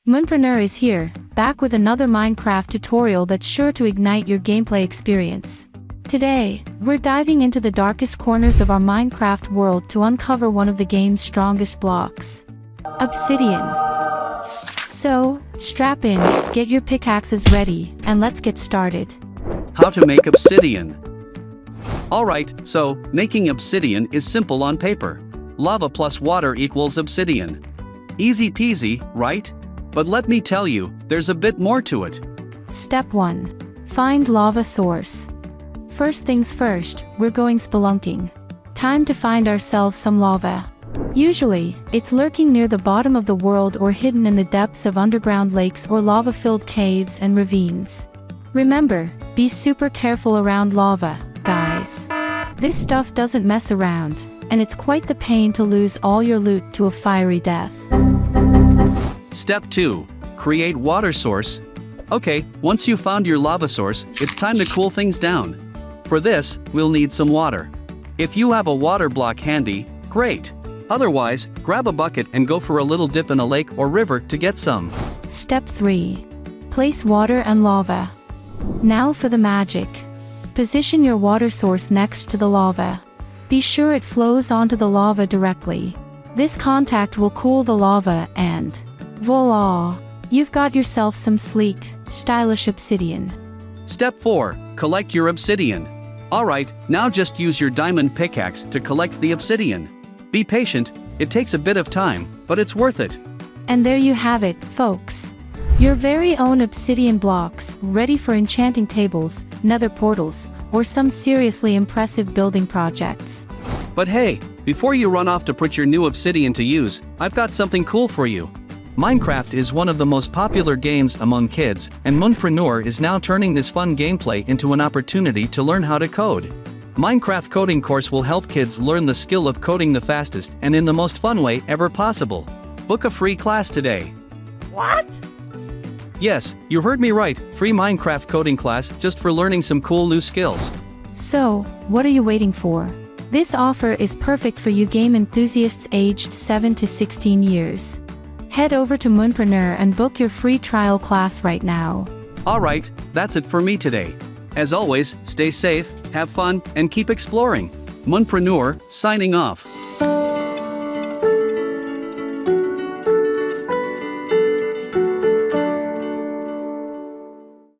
Moonpreneur is here, back with another Minecraft tutorial that's sure to ignite your gameplay experience. Today, we're diving into the darkest corners of our Minecraft world to uncover one of the game's strongest blocks: Obsidian. So, strap in, get your pickaxes ready, and let's get started. How to make obsidian. Alright, so, making obsidian is simple on paper. Lava plus water equals obsidian. Easy peasy, right? But let me tell you, there's a bit more to it. Step 1. Find lava source. First things first, we're going spelunking. Time to find ourselves some lava. Usually, it's lurking near the bottom of the world or hidden in the depths of underground lakes or lava-filled caves and ravines. Remember, be super careful around lava, guys. This stuff doesn't mess around, and it's quite the pain to lose all your loot to a fiery death. Step 2. Create water source. Okay, once you've found your lava source, it's time to cool things down. For this, we'll need some water. If you have a water block handy, great. Otherwise, grab a bucket and go for a little dip in a lake or river to get some. Step 3. Place water and lava. Now for the magic. Position your water source next to the lava. Be sure it flows onto the lava directly. This contact will cool the lava and voila! You've got yourself some sleek, stylish obsidian. Step 4. Collect your obsidian. Alright, now just use your diamond pickaxe to collect the obsidian. Be patient, it takes a bit of time, but it's worth it. And there you have it, folks. Your very own obsidian blocks, ready for enchanting tables, nether portals, or some seriously impressive building projects. But hey, before you run off to put your new obsidian to use, I've got something cool for you. Minecraft is one of the most popular games among kids, and Moonpreneur is now turning this fun gameplay into an opportunity to learn how to code. Minecraft coding course will help kids learn the skill of coding the fastest and in the most fun way ever possible. Book a free class today. What? Yes, you heard me right, free Minecraft coding class just for learning some cool new skills. So, what are you waiting for? This offer is perfect for you game enthusiasts aged 7 to 16 years. Head over to Moonpreneur and book your free trial class right now. Alright, that's it for me today. As always, stay safe, have fun, and keep exploring. Moonpreneur, signing off.